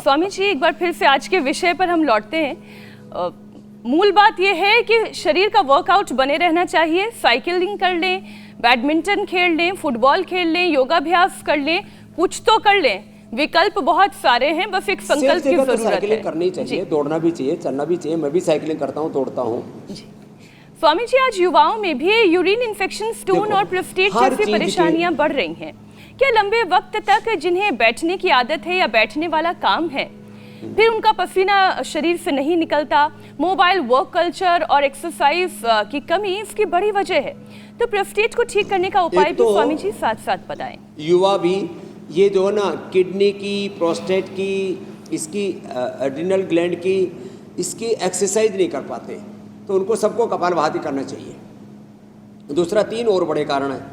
स्वामी जी, एक बार फिर से आज के विषय पर हम लौटते हैं। मूल बात यह है कि शरीर का वर्कआउट बने रहना चाहिए। साइकिलिंग कर लें, बैडमिंटन खेल लें, फुटबॉल खेल लें, योगाभ्यास कर लें, कुछ तो कर लें। विकल्प बहुत सारे हैं, बस एक संकल्प की जरूरत है। साइकिलिंग करनी चाहिए, दौड़ना भी चाहिए, चलना भी चाहिए। मैं भी साइकिलिंग करता हूँ, दौड़ता हूँ। स्वामी जी, आज युवाओं में भी यूरिन इन्फेक्शन, स्टोन और प्रोस्टेट जैसी परेशानियां बढ़ रही हैं। क्या लंबे वक्त तक जिन्हें बैठने की आदत है या बैठने वाला काम है, फिर उनका पसीना शरीर से नहीं निकलता, मोबाइल वर्क कल्चर और एक्सरसाइज की कमी इसकी बड़ी वजह है। तो प्रोस्टेट को ठीक करने का उपाय भी स्वामी जी साथ साथ बताएं। युवा भी ये जो ना किडनी की, प्रोस्टेट की, इसकी एड्रिनल ग्लैंड की, इसकी एक्सरसाइज नहीं कर पाते, तो उनको सबको कपालभाति करना चाहिए। दूसरा 3 और बड़े कारण हैं।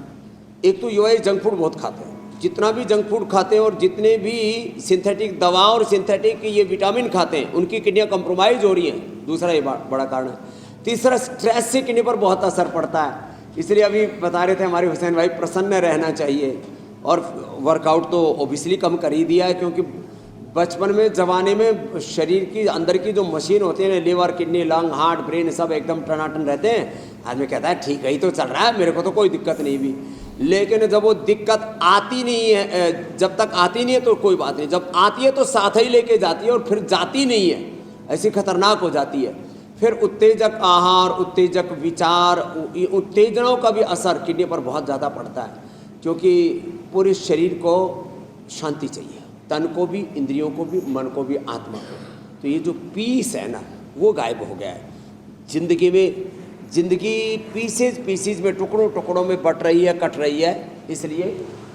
एक तो युवा जंक फूड बहुत खाते हैं। जितना भी जंक फूड खाते हैं और जितने भी सिंथेटिक दवा और सिंथेटिक ये विटामिन खाते हैं, उनकी किडनियाँ कंप्रोमाइज़ हो रही हैं। दूसरा ये बड़ा कारण है। तीसरा, स्ट्रेस से किडनी पर बहुत असर पड़ता है। इसलिए अभी बता रहे थे हमारे हुसैन भाई, प्रसन्न रहना चाहिए। और वर्कआउट तो ओबियसली कम कर ही दिया है, क्योंकि बचपन में, जमाने में शरीर की अंदर की जो मशीन होती है ना, liver, kidney, lung, heart, brain, सब एकदम टनाटन रहते हैं। आदमी कहता है ठीक है, ही तो चल रहा है, मेरे को तो कोई दिक्कत नहीं भी। लेकिन जब वो दिक्कत आती नहीं है, जब तक आती नहीं है तो कोई बात नहीं, जब आती है तो साथ ही लेके जाती है और फिर जाती नहीं है, ऐसी खतरनाक हो जाती है। फिर उत्तेजक आहार, उत्तेजक विचार, उत्तेजनाओं का भी असर किडनी पर बहुत ज़्यादा पड़ता है, क्योंकि पूरे शरीर को शांति चाहिए, तन को भी, इंद्रियों को भी, मन को भी, आत्मा को। तो ये जो पीस है ना, वो गायब हो गया है जिंदगी में। जिंदगी पीसेज में, टुकड़ों टुकड़ों में बट रही है, कट रही है। इसलिए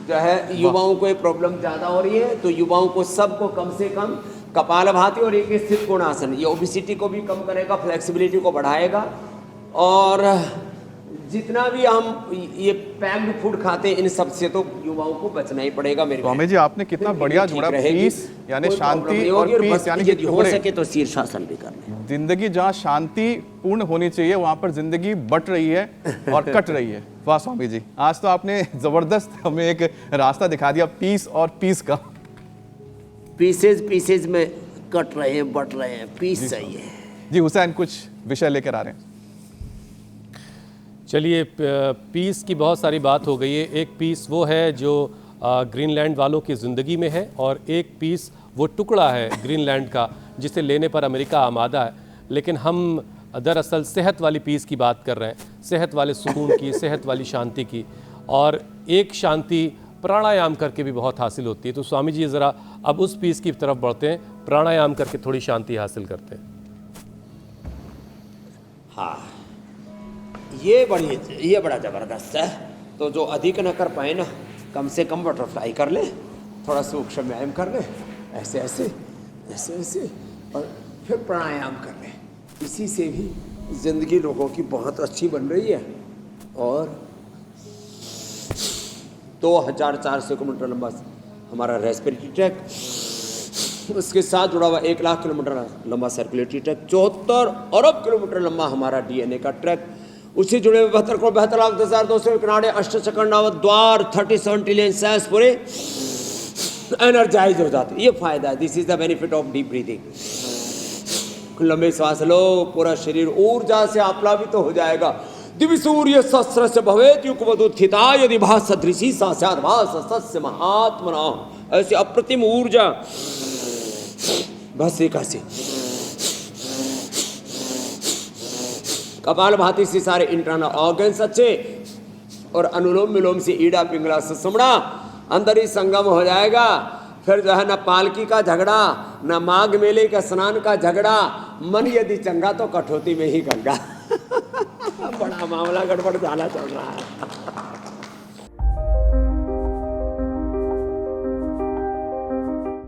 जो है युवाओं को ये प्रॉब्लम ज़्यादा हो रही है। तो युवाओं को सबको कम से कम कपालभाति और एक स्थित कोणासन, ये ओबेसिटी को भी कम करेगा, फ्लेक्सिबिलिटी को बढ़ाएगा। और जितना भी हम ये पैक्ड फूड खाते हैं, इन सब से तो युवाओं को बचना ही पड़ेगा। मेरे स्वामी जी, आपने कितना बढ़िया जोड़ा, पीस यानी शांति और पीस यानी कि हो सके तो शीर्षासन भी करना। जिंदगी जहाँ शांति पूर्ण होनी चाहिए, वहाँ पर जिंदगी बट रही है और कट रही है। वाह स्वामी जी, आज तो आपने जबरदस्त हमें एक रास्ता दिखा दिया पीस और पीस का। पीसेज में कट रहे हैं, बट रहे हैं, पीस चाहिए जी। हुसैन कुछ विषय लेकर आ रहे हैं। चलिए, पीस की बहुत सारी बात हो गई है। एक पीस वो है जो ग्रीनलैंड वालों की ज़िंदगी में है, और एक पीस वो टुकड़ा है ग्रीनलैंड का जिसे लेने पर अमेरिका आमादा है। लेकिन हम दरअसल सेहत वाली पीस की बात कर रहे हैं, सेहत वाले सुकून की, सेहत वाली शांति की। और एक शांति प्राणायाम करके भी बहुत हासिल होती है। तो स्वामी जी ज़रा अब उस पीस की तरफ बढ़ते हैं, प्राणायाम करके थोड़ी शांति हासिल करते हैं। हाँ, ये बड़ा ज़बरदस्त है। तो जो अधिक न कर पाए ना, कम से कम बटरफ्लाई कर ले, थोड़ा सूक्ष्म व्यायाम कर ले, ऐसे ऐसे ऐसे ऐसे, और फिर प्राणायाम कर ले। इसी से भी ज़िंदगी लोगों की बहुत अच्छी बन रही है। और 2400 किलोमीटर लंबा हमारा रेस्पिरेटरी ट्रैक, उसके साथ जुड़ा हुआ 1 लाख किलोमीटर लंबा सर्कुलेटरी ट्रैक, 74 अरब किलोमीटर लंबा हमारा DNA का ट्रैक, उससे जुड़े हुए 72,10,291 अष्टचक्रावत द्वार, 37 ट्रिलियन सेल्स पूरे एनर्जाइज हो जाते। ये फायदा है। This is the benefit of deep breathing. लंबे सांस लो, पूरा शरीर ऊर्जा से आप्लावित हो जाएगा। दिव्य सूर्य सहस्र से भवेत युगपदुत्थिता यदि भास सदृशी सा स्यात् भास सस्य महात्मना। ऐसी अप्रतिम ऊर्जा बस एक ऐसे कपालभाति से सारे इंटरनल ऑर्गन्स अच्छे, और अनुलोम विलोम से ईड़ा पिंगला सुषुम्ना अंदर ही संगम हो जाएगा। फिर जो है ना पालकी का झगड़ा, न माघ मेले का स्नान का झगड़ा, मन यदि चंगा तो कठौती में ही गंगा। बड़ा मामला गड़बड़ झाला चल रहा है।